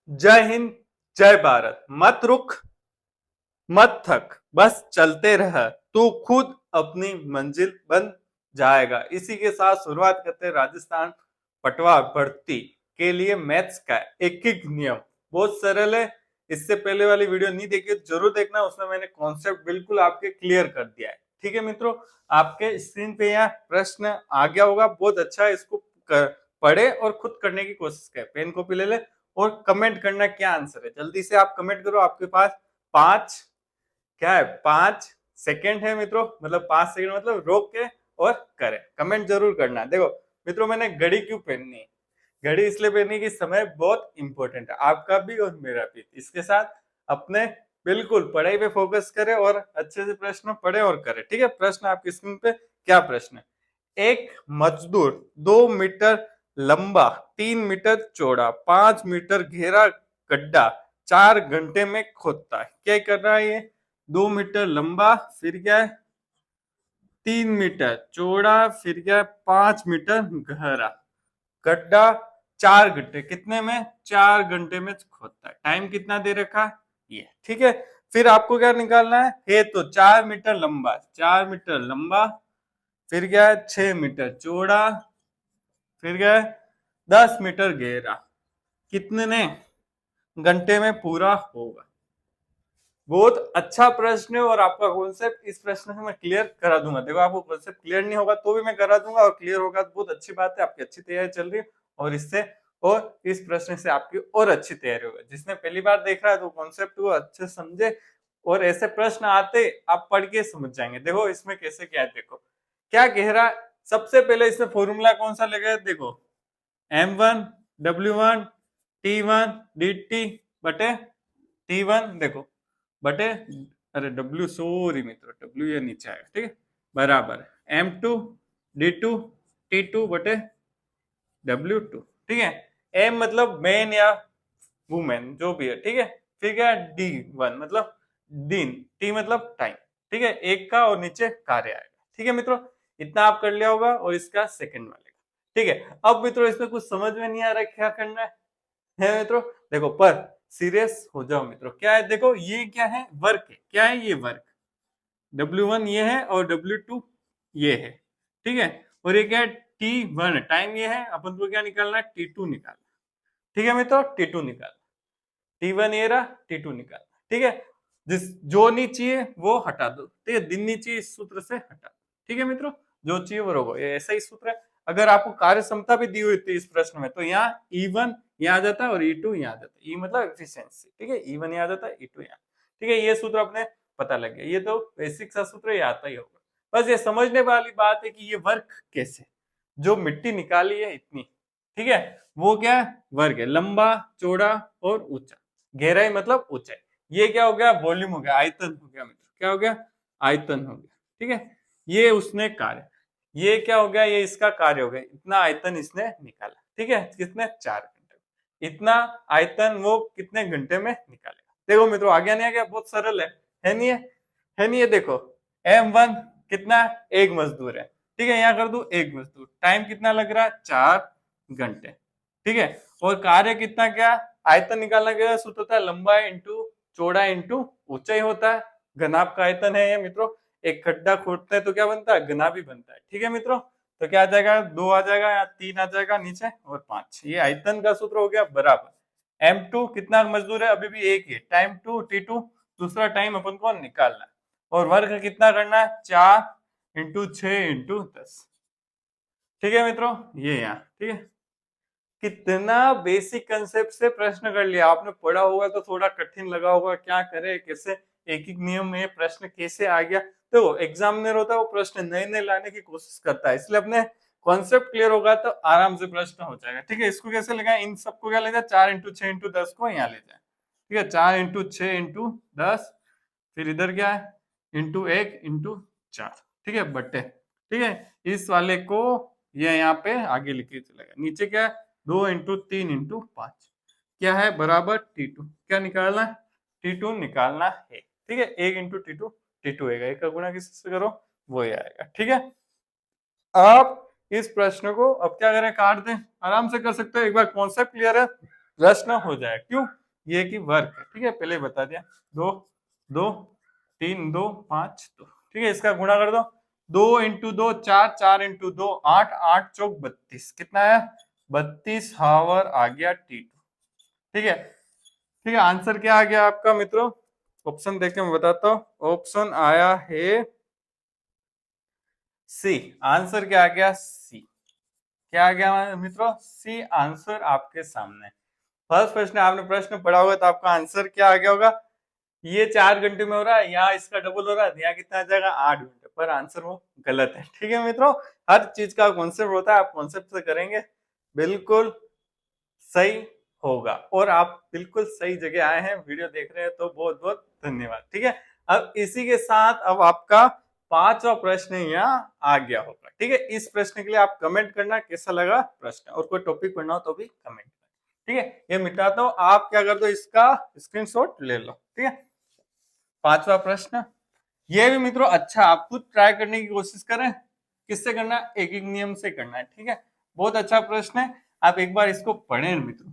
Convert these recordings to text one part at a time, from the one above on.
जय हिंद, जय भारत। मत रुक, मत थक, बस चलते रह, तू खुद अपनी मंजिल बन जाएगा। इसी के साथ शुरुआत करते हैं राजस्थान पटवार भर्ती के लिए मैथ्स का एक एक नियम। बहुत सरल है। इससे पहले वाली वीडियो नहीं देखी तो जरूर देखना, उसमें मैंने कॉन्सेप्ट बिल्कुल आपके क्लियर कर दिया है। ठीक है मित्रों, आपके स्क्रीन पे यहाँ प्रश्न आ गया होगा, बहुत अच्छा है। इसको पढ़े और खुद करने की कोशिश करें। पेन कॉपी ले ले और कमेंट करना क्या आंसर है। जल्दी से आप कमेंट करो। आपके पास 5 क्या है 5 सेकेंड है मित्रों, मतलब 5 सेकेंड मतलब रोक के और करें। कमेंट जरूर करना। देखो मित्रों, मैंने घड़ी क्यों पहननी है? घड़ी इसलिए पहननी कि समय बहुत इंपॉर्टेंट है, आपका भी और मेरा भी। इसके साथ अपने बिल्कुल पढ़ाई पे फोकस करें और अच्छे से प्रश्न पढ़े और करें। ठीक है, प्रश्न आपकी स्क्रीन पे क्या प्रश्न है? एक मजदूर 2 मीटर लंबा, 3 मीटर चौड़ा, 5 मीटर घेरा गड्ढा 4 घंटे में खोदता है। क्या कर रहा है ये? 2 मीटर लंबा, फिर क्या है 3 मीटर चौड़ा, फिर क्या है 5 मीटर गहरा गड्ढा 4 घंटे। कितने में? 4 घंटे में खोदता है। टाइम कितना दे रखा ये? ठीक है, फिर आपको क्या निकालना है तो 4 मीटर लंबा, 4 मीटर लंबा, फिर क्या है 6 मीटर चौड़ा, फिर क्या है 10 मीटर गहरा। कितने ने घंटे में पूरा होगा? बहुत अच्छा प्रश्न है और आपका कॉन्सेप्ट इस प्रश्न से मैं क्लियर करा दूंगा। देखो, आपको कॉन्सेप्ट क्लियर नहीं होगा तो भी मैं करा दूंगा, और क्लियर होगा तो बहुत अच्छी बात है, आपकी अच्छी तैयारी चल रही है। और इससे और इस प्रश्न से आपकी और अच्छी तैयारी होगी। जिसने पहली बार देख रहा है तो कॉन्सेप्ट को अच्छे से समझे, और ऐसे प्रश्न आते आप पढ़ के समझ जाएंगे। देखो इसमें कैसे क्या है, देखो क्या गहरा। सबसे पहले इसमें फॉर्मूला कौन सा लगा है? देखो M1 W1 T1 DT बटे T1, देखो बटे, अरे डब्ल्यू सॉरी मित्रों, डब्ल्यू ये नीचे आएगा। ठीक है, बराबर M2 D2 T2 बटे W2। ठीक है, M मतलब मैन या वुमेन जो भी है। ठीक है, फिर क्या D1 मतलब दिन, T मतलब टाइम। ठीक है, एक का और नीचे कार्य आएगा। ठीक है मित्रों, इतना आप कर लिया होगा, और इसका सेकंड वाले का। ठीक है, अब मित्रों इसमें कुछ समझ में नहीं आ रहा है क्या करना है मित्रों? देखो पर सीरियस हो जाओ मित्रों। क्या है? देखो ये क्या है? वर्क है। क्या है ये? वर्क। W1 ये है और W2 ये है। ठीक है, और ये क्या है? T1 टाइम ये है। अपन को क्या निकालना है? T2 निकालना। ठीक है मित्रों, T2 निकालना। T1 ये रहा, T2 निकालना। ठीक है, जिस जो नहीं चाहिए वो हटा दो। ठीक है, दिन नहीं चाहिए इस सूत्र से हटा दो। ठीक है मित्रों, जो चाहिए वो रखो। ये ऐसा ही सूत्र है। अगर आपको कार्य क्षमता भी दी हुई थी इस प्रश्न में, तो यहाँ E1 यहाँ आ जाता है और E2 यहाँ आ जाता है। E मतलब एफिशिएंसी। ठीक है, E1 यहाँ आ जाता है, E2 यहाँ। ठीक है, ये सूत्र अपने पता लग गया। ये तो बेसिक सा सूत्र, ये आता ही होगा। बस ये समझने वाली बात है कि ये वर्क कैसे, जो मिट्टी निकाली है इतनी, ठीक है, वो क्या है? वर्ग है। लंबा, चौड़ा और ऊंचा। गहराई मतलब ऊंचाई। ये क्या हो गया? वॉल्यूम हो गया, आयतन हो गया मित्र। क्या हो गया? आयतन हो गया। ठीक है, ये उसने कार्य, ये क्या हो गया? ये इसका कार्य हो गया। इतना आयतन इसने निकाला। ठीक है, कितने? 4 घंटे। इतना आयतन वो कितने घंटे में निकालेगा? देखो मित्रों, आ गया नहीं आ गया? बहुत सरल है नहीं है? है नहीं है? देखो M1 कितना? एक मजदूर है। ठीक है, यहाँ कर दू एक मजदूर। टाइम कितना लग रहा है? 4 घंटे। ठीक है, और कार्य कितना? क्या आयतन निकालना? क्या सूत्र होता है? लंबाई इंटू चौड़ा इंटू ऊंचाई होता है। घनाभ का आयतन है ये मित्रों। एक खड्डा खोदते हैं तो क्या बनता है? घना भी बनता है। ठीक है मित्रों, तो क्या आ जाएगा? 2 आ जाएगा या 3 आ जाएगा नीचे, और 5। ये आयतन का सूत्र हो गया। बराबर M2 कितना मजदूर है? अभी भी एक ही। टाइम टू T2 दूसरा टाइम अपन को निकालना है। और वर्ग कितना करना है? 4 × 6 × 10। ठीक है मित्रों, ये यहाँ। ठीक है, कितना बेसिक कंसेप्ट से प्रश्न कर लिया। आपने पढ़ा होगा तो थोड़ा कठिन लगा होगा, क्या करे कैसे, एक एक नियम में प्रश्न कैसे आ गया। तो एग्जामिनर होता है वो प्रश्न नए नए लाने की कोशिश करता है, इसलिए अपने कॉन्सेप्ट क्लियर होगा तो आराम से प्रश्न हो जाएगा। ठीक है, इसको कैसे लगाए? इन सबको क्या ले जाए? 4 × 6 × 10 को यहाँ ले जाए। ठीक है, 4 × 6 × 10, फिर इधर क्या है? ×1 × 4। ठीक है, बट्टे। ठीक है, इस वाले को ये यहाँ पे आगे लिखे चलेगा। नीचे क्या है? 2 × 3 × 5 क्या है? बराबर T2। क्या निकालना है? T2 निकालना है। ठीक है, 1 × T2 T2 आएगा। एक का गुणा किससे करो वो ही आएगा। ठीक है, आप इस प्रश्न को अब क्या करें? काट दें। आराम से कर सकते हो। एक बार कॉन्सेप्ट क्लियर है प्रश्न हो जाए। क्यों? ये कि वर्क है, ठीक है, पहले बता दिया। 2 2 3 2 5 2, ठीक है, इसका गुणा कर दो। 2 इंटू 2 4, 4 इंटू 2 8, 8 चौक 32, कितना है? 32 हावर आ गया T2, ठीक है। ठीक है, आंसर क्या आ गया आपका मित्रों? ऑप्शन देख के मैं बताता हूँ। ऑप्शन आया है सी। आंसर क्या आ गया? सी। क्या आ गया मित्रों? सी आंसर आपके सामने। फर्स्ट प्रश्न आपने प्रश्न पढ़ा होगा तो आपका आंसर क्या आ गया होगा? ये 4 घंटे में हो रहा है, यहाँ इसका डबल हो रहा है, यहाँ कितना आ जाएगा? 8 घंटे। पर आंसर वो गलत है, ठीक है मित्रों। हर चीज का कॉन्सेप्ट होता है, आप कॉन्सेप्ट से करेंगे बिल्कुल सही होगा। और आप बिल्कुल सही जगह आए हैं, वीडियो देख रहे हैं तो बहुत बहुत धन्यवाद, ठीक है। अब इसी के साथ अब आपका 5वां प्रश्न यहाँ आ गया होगा, ठीक है। इस प्रश्न के लिए आप कमेंट करना कैसा लगा प्रश्न, और कोई टॉपिक पढ़ना हो तो भी कमेंट करना, ठीक है। ये मिटाता हूँ, आप क्या कर दो, इसका स्क्रीनशॉट ले लो, ठीक है। 5वां प्रश्न ये भी मित्रों अच्छा, आप खुद ट्राई करने की कोशिश करें। किससे करना? एक एक नियम से करना है, ठीक है। बहुत अच्छा प्रश्न है, आप एक बार इसको पढ़ें मित्रों।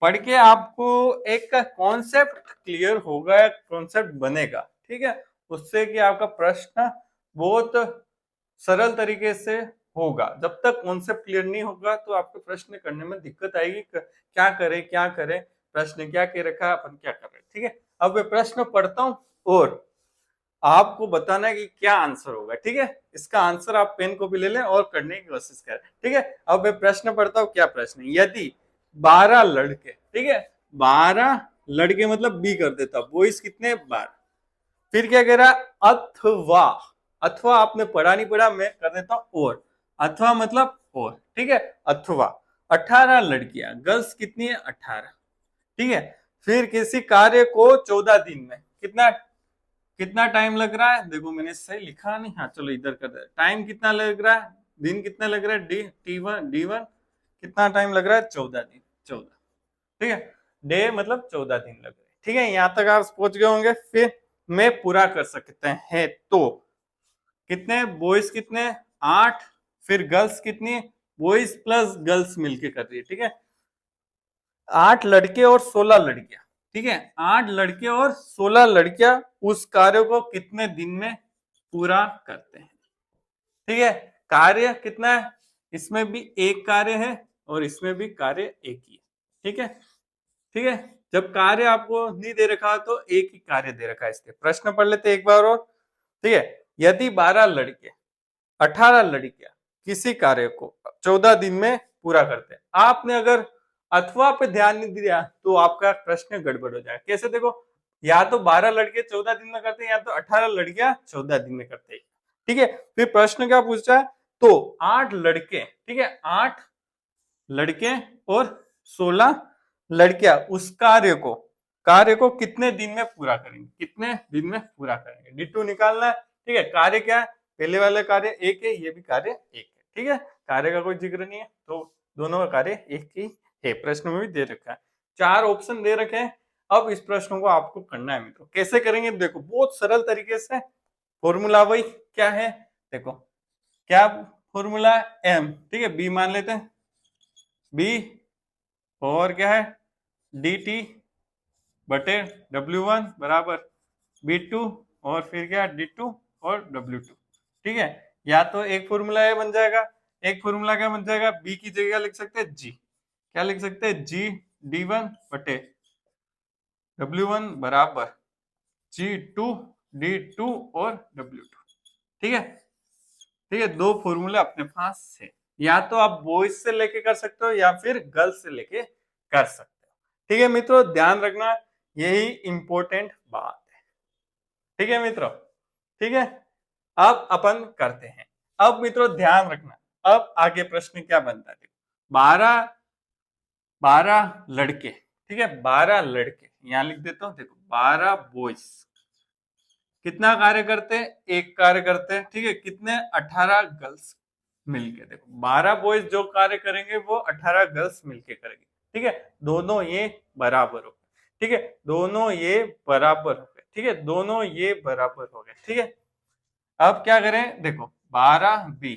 पढ़ के आपको एक कॉन्सेप्ट क्लियर होगा, कॉन्सेप्ट बनेगा, ठीक है। उससे कि आपका प्रश्न बहुत सरल तरीके से होगा। जब तक कॉन्सेप्ट क्लियर नहीं होगा तो आपको प्रश्न करने में दिक्कत आएगी। क्या करे प्रश्न क्या कह रखा है, अपन क्या कर रहे हैं, ठीक है। अब मैं प्रश्न पढ़ता हूँ और आपको बताना है कि क्या आंसर होगा, ठीक है। इसका आंसर आप पेन को भी ले लें और करने की कोशिश करें, ठीक है। अब मैं प्रश्न पढ़ता हूँ। क्या प्रश्न है? यदि 12 लड़के, ठीक है, 12 लड़के मतलब बी कर देता, बॉयज कितने? 12। फिर क्या कह रहा? अथवा, अथवा आपने पढ़ा नहीं पढ़ा, मैं कर देता हूं और। अथवा मतलब और, ठीक है। अथवा 18 लड़कियां, गर्ल्स कितनी है? 18, ठीक है। फिर किसी कार्य को 14 दिन में कितना कितना टाइम लग रहा है? देखो मैंने सही लिखा नहीं, हाँ चलो इधर कर दे। टाइम कितना लग रहा है? दिन कितना लग रहा है? D1 कितना टाइम लग रहा है? 14 दिन, 14, ठीक है। डे मतलब 14 दिन लग रहे हैं, ठीक है। यहां तक आप पहुंच गए होंगे। फिर मैं पूरा कर सकते हैं तो कितने? बॉयज कितने? 8। फिर गर्ल्स कितनी? बॉयज प्लस गर्ल्स मिलके कर रही है, ठीक है। 8 लड़के और 16 लड़कियां, ठीक है। 8 लड़के और 16 लड़कियां उस कार्य को कितने दिन में पूरा करते हैं, ठीक है। कार्य कितना है? इसमें भी एक कार्य है और इसमें भी कार्य एक ही है, ठीक है, ठीक है। जब कार्य आपको नहीं दे रखा तो एक ही कार्य दे रखा है। इसके प्रश्न पढ़ लेते एक बार और, ठीक है। यदि 12 लड़के 18 लड़कियां किसी कार्य को 14 दिन में पूरा करते हैं। आपने अगर अथवा पे ध्यान नहीं दिया तो आपका प्रश्न गड़बड़ हो जाएगा। कैसे? देखो, या तो 12 लड़के 14 दिन में करते हैं, या तो 18 लड़कियां 14 दिन में करते हैं, ठीक है। फिर प्रश्न क्या पूछा है? तो 8 लड़के, ठीक है, 8 लड़के और 16 लड़कियां उस कार्य को कितने दिन में पूरा करेंगे? कितने दिन में पूरा करेंगे? D2 निकालना है, ठीक है। कार्य क्या है? पहले वाला कार्य एक है, ये भी कार्य एक है, ठीक है। कार्य का कोई जिक्र नहीं है तो दोनों का कार्य एक ही है। प्रश्न में भी दे रखा है, 4 ऑप्शन दे रखे हैं। अब इस प्रश्न को आपको करना है मित्रों। कैसे करेंगे? देखो, बहुत सरल तरीके से। फॉर्मूला वही क्या है? देखो, क्या फॉर्मूला? M, ठीक है। बी मान लेते हैं, बी और क्या है? dt बटे W1 बराबर B2 और फिर क्या? D2 और W2, ठीक है। या तो एक फॉर्मूला ये बन जाएगा, एक फॉर्मूला क्या बन जाएगा? B की जगह लिख सकते हैं G। क्या लिख सकते हैं? G D1 बटे W1 बराबर G2 D2 और W2, ठीक है, ठीक है। दो फॉर्मूले अपने पास है। या तो आप बॉयज से लेके कर सकते हो या फिर गर्ल्स से लेके कर सकते हो, ठीक है मित्रों। ध्यान रखना, यही इंपॉर्टेंट बात है, ठीक है मित्रों, ठीक है। अब अपन करते हैं। अब मित्रों ध्यान रखना, अब आगे प्रश्न क्या बनता है? 12 लड़के, ठीक है, 12 लड़के यहां लिख देता हूं। देखो, 12 बॉयज कितना कार्य करते हैं? एक कार्य करते हैं, ठीक है। कितने? 18 गर्ल्स मिलके। देखो, 12 बॉयज जो कार्य करेंगे वो 18 गर्ल्स मिलके करेंगे, ठीक है। दोनों ये बराबर हो गए, ठीक है। दोनों ये बराबर हो गए, ठीक है। दोनों ये बराबर हो गए, ठीक है। अब क्या करें? देखो, 12 बी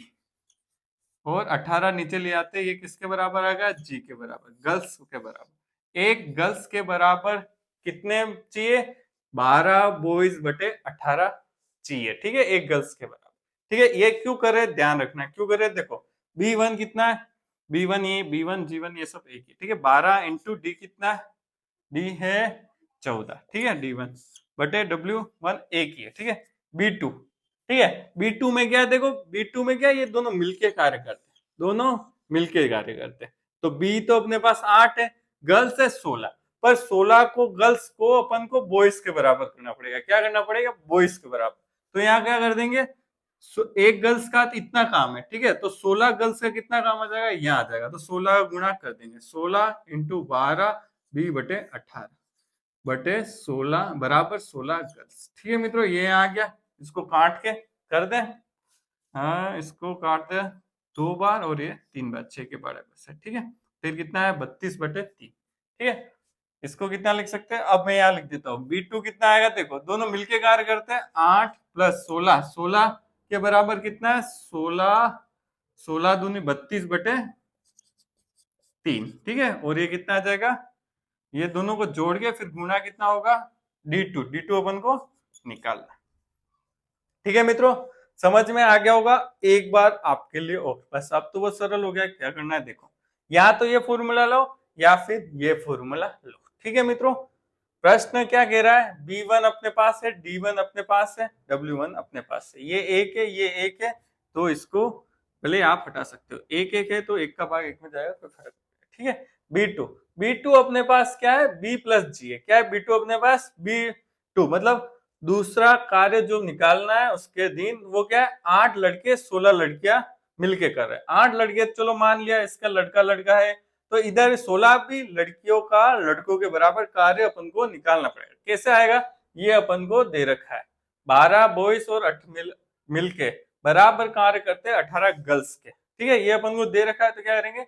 और 18 नीचे ले आते हैं, ये किसके बराबर आ गया? जी के बराबर, गर्ल्स के बराबर। एक गर्ल्स के बराबर कितने चाहिए? 12 बॉयज बटे 18 चाहिए, ठीक है, एक गर्ल्स के बराबर। ठीक है, ये क्यों करे, ध्यान रखना क्यों करे। देखो B1 कितना है, B1 ये B1 G1 ये सब एक ही, ठीक है। 12 इंटू डी कितना है, डी है 14, ठीक है, D1 बटे W1 एक ही है, ठीक है। B2, ठीक है, B2 में क्या है, देखो B2 में क्या है, ये दोनों मिलके कार्य करते हैं, दोनों मिलके कार्य करते हैं। तो B तो अपने पास 8 है, गर्ल्स है 16, पर 16 को गर्ल्स को अपन को बॉयज के बराबर करना पड़ेगा। क्या करना पड़ेगा, बॉयज के बराबर। तो यहाँ क्या कर देंगे, एक गर्ल्स का इतना काम है, ठीक है, तो 16 गर्ल्स का कितना काम आ जाएगा, यहाँ आ जाएगा। तो 16 का गुणा कर देंगे, 16 इंटू 12 B बटे 18 बटे 16 बराबर 16 गर्ल्स। ठीक है मित्रों, ये आ गया। इसको काट के कर दे, हाँ इसको काट दे 2 बार और ये 3 बार, 6 के बराबर से, ठीक है। फिर कितना है, 32 बटे 3, ठीक है। इसको कितना लिख सकते हैं, अब मैं यहाँ लिख देता हूँ। B2 कितना आएगा, देखो दोनों मिलके कार्य करते हैं, 8 प्लस 16, 16 के बराबर कितना है, 16, 16 दूनी 32 बटे 3, ठीक है। और ये कितना आ जाएगा, ये दोनों को जोड़ के फिर गुणा कितना होगा, D2 अपन को निकालना। ठीक है मित्रों, समझ में आ गया होगा। एक बार आपके लिए और बस, अब तो बहुत सरल हो गया। क्या करना है, देखो या तो ये फॉर्मूला लो या फिर ये फॉर्मूला लो। ठीक है मित्रों, प्रश्न क्या कह रहा है, B1 अपने पास है, D1 अपने पास है, W1 अपने पास है। ये एक है, ये एक है, तो इसको भले आप हटा सकते हो। एक एक है तो एक का भाग एक में जाएगा, कोई फर्क नहीं। ठीक है, B2 अपने पास क्या है, B प्लस G है। क्या है, B2 अपने पास B2 मतलब दूसरा कार्य जो निकालना है उसके दिन, वो क्या है, 8 लड़के 16 लड़कियां मिलके कर रहे हैं। 8 लड़के चलो मान लिया इसका लड़का लड़का है, तो इधर 16 भी लड़कियों का लड़कों के बराबर कार्य अपन को निकालना पड़ेगा। कैसे आएगा, ये अपन को दे रखा है 12 बॉयज और 8 मिलके बराबर कार्य करते हैं 18 गर्ल्स के। ठीक है, ये अपन को दे रखा है, तो क्या करेंगे,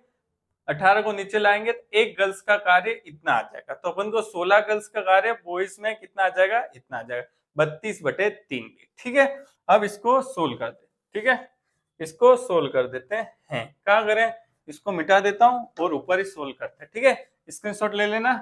18 को नीचे लाएंगे तो एक गर्ल्स का कार्य इतना आ जाएगा। तो अपन को 16 गर्ल्स का कार्य बॉयज में कितना आ जाएगा, इतना आ जाएगा, 32 बटे 3। ठीक है, अब इसको सोल्व कर दे। ठीक है, इसको सोल्व कर देते हैं। क्या करें, इसको मिटा देता हूं और ऊपर ही सोल्व करते हैं। ठीक है, स्क्रीनशॉट ले लेना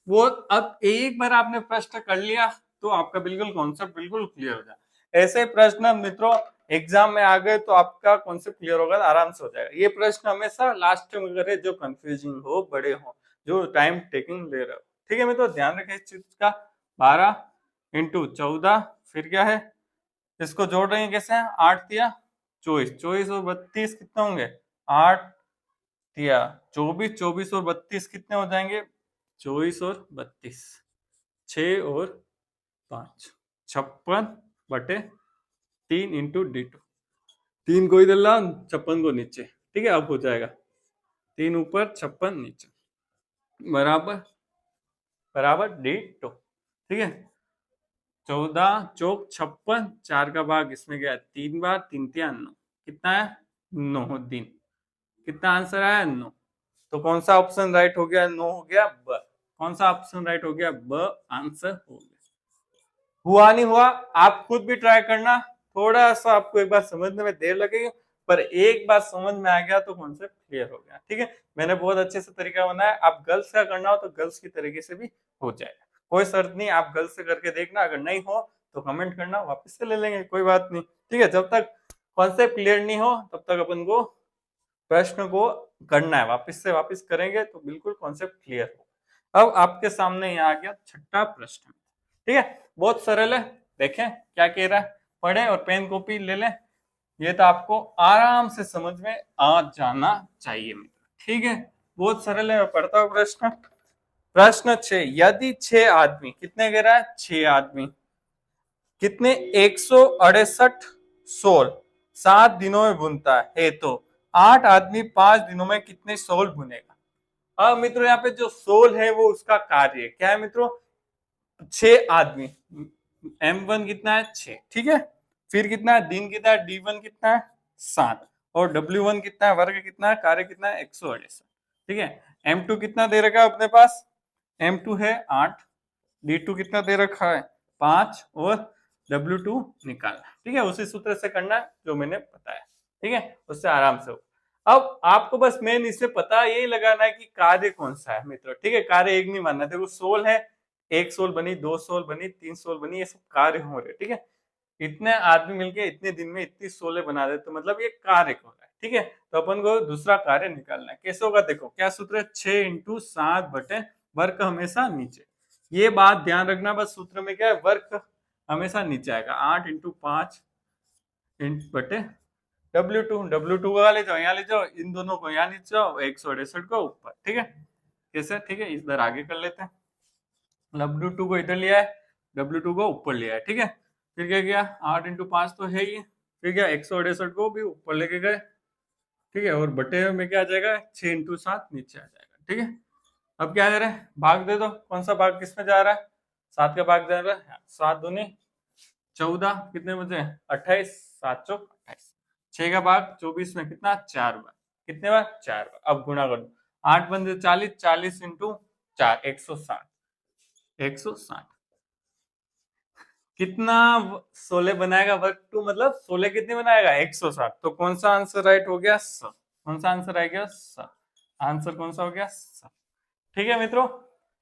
वो। अब एक बार आपने प्रश्न कर लिया तो आपका बिल्कुल कॉन्सेप्ट बिल्कुल क्लियर हो जाए। ऐसे प्रश्न मित्रों एग्जाम में आ गए तो आपका कॉन्सेप्ट क्लियर होगा, आराम से हो जाएगा। ये प्रश्न हमेशा लास्ट में करे जो कंफ्यूजिंग हो, बड़े हो, जो टाइम टेकिंग ले रहे हो। ठीक है मित्रों, ध्यान रखें इस चीज का। 12 इंटू 14, फिर क्या है, इसको जोड़ रहे हैं कैसे, 8 दिया 24, 24 और 32 कितने होंगे, 8 दिया 24, 24 और 32 कितने हो जाएंगे, 24 और 32, 6 और 5, 56 बटे 3 इंटू D2। 3 को इधर ला, 56 को नीचे। ठीक है, अब हो जाएगा 3 ऊपर 56 नीचे बराबर बराबर D2। ठीक है, 14 चौक 56, 4 का भाग इसमें गया 3 बार, 3 3 9, कितना है 9 दिन। कितना आंसर आया 9। तो कौन सा ऑप्शन राइट हो गया, 9 हो गया ब। कौन सा ऑप्शन राइट हो गया, ब आंसर हो गया। हुआ नहीं हुआ, आप खुद भी ट्राई करना। थोड़ा सा आपको एक बार समझने में देर लगेगी, पर एक बार समझ में आ गया तो कॉन्सेप्ट क्लियर हो गया। ठीक है, मैंने बहुत अच्छे से तरीका बनाया। आप गर्ल्स का करना हो तो गर्ल्स की तरीके से भी हो जाएगा, कोई शर्त नहीं। आप गर्ल्स से करके देखना, अगर नहीं हो तो कमेंट करना, वापस से ले लेंगे, कोई बात नहीं। ठीक है, जब तक कॉन्सेप्ट क्लियर नहीं हो तब तक अपन को प्रश्न को करना है, वापस से वापस करेंगे तो बिल्कुल कॉन्सेप्ट क्लियर हो। अब आपके सामने यहाँ आ गया छठा प्रश्न। ठीक है, बहुत सरल है, देखें क्या कह रहा है, पढ़े और पेन कॉपी ले लें। ये तो आपको आराम से समझ में आ जाना चाहिए मित्र। ठीक है, बहुत सरल है, मैं पढ़ता हूँ प्रश्न। प्रश्न 6, यदि 6 आदमी, कितने कह रहा है, 6 आदमी कितने 168 सोल 7 दिनों में बुनता है, तो 8 आदमी 5 दिनों में कितने सोल बुनेगा। अब मित्रों यहाँ पे जो सोल है वो उसका कार्य है, क्या है मित्रों, 6 आदमी, M1 कितना है 6। ठीक है, फिर कितना है, दिन कितना है, D1 कितना है 7, और W1 कितना है, वर्ग कितना है, कार्य कितना है 168। ठीक है, M2 कितना दे रखा है अपने पास, M2 है 8, D2 कितना दे रखा है 5, और W2 निकालना। ठीक है, उसी सूत्र से करना जो मैंने बताया। ठीक है, उससे आराम से हो। अब आपको बस मेन इससे पता यही लगाना है कि कार्य कौन सा है मित्रों, ठीक है। कार्य एक नहीं मानना, देखो सोल है, एक सोल बनी, दो सोल बनी, तीन सोल बनी, ये सब कार्य हो रहे, ठीक है। इतने आदमी मिलके इतने दिन में इतनी सोले बना देते, तो मतलब ये कार्य हो रहा है, ठीक है। तो अपन को दूसरा कार्य निकालना है, कैसे होगा देखो, क्या सूत्र है, 6 × 7 वर्ग हमेशा नीचे। ये बात ध्यान रखना, बस सूत्र में क्या है, वर्ग हमेशा नीचे आएगा। 8 × 5 बटे W2 को ले जाओ, यहाँ ले जाओ, इन दोनों को यहाँ नीचे जाओ, 168 को ऊपर, ठीक है। कैसे, ठीक है, इधर आगे कर लेते हैं। W2 को इधर लिया है, W2 को ऊपर लिया है, ठीक है। फिर क्या किया, 8 × 5 तो है ही, फिर क्या 168 को भी ऊपर लेके गए, ठीक है। और बटे में क्या आ जाएगा, 6 × 7 नीचे आ जाएगा, ठीक है। अब क्या दे रहे हैं, भाग दे दो, कौन सा भाग किसमें जा रहा है, 7 का भाग जा रहा है, 7 दूनी 14, कितने बचे 28, 7 चौक 28, 6 का भाग 24 में कितना, 4 बार, कितने बार, 4 बार। अब गुणा कर दो, 8 पंजे 40, 40 × 4 160, 160 कितना 16 बनाएगा, वर्ग 2 मतलब 16 कितने बनाएगा, 160। तो कौन सा आंसर राइट हो गया, स। कौन सा आंसर आएगा, स। आंसर कौन सा हो गया, स। ठीक है मित्रों,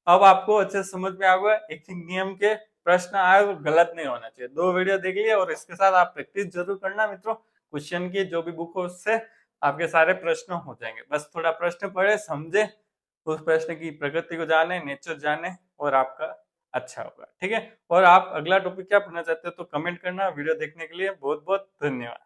अब आपको अच्छे से समझ में आ गया, एक नियम के प्रश्न आए वो गलत नहीं होना चाहिए। 2 वीडियो देख लिया और इसके साथ आप प्रैक्टिस जरूर करना मित्रों। क्वेश्चन की जो भी बुक हो उससे आपके सारे प्रश्न हो जाएंगे। बस थोड़ा प्रश्न पढ़े, समझे, उस प्रश्न की प्रकृति को जाने, नेचर जाने, और आपका अच्छा होगा, ठीक है। और आप अगला टॉपिक क्या पढ़ना चाहते हो तो कमेंट करना। वीडियो देखने के लिए बहुत बहुत धन्यवाद।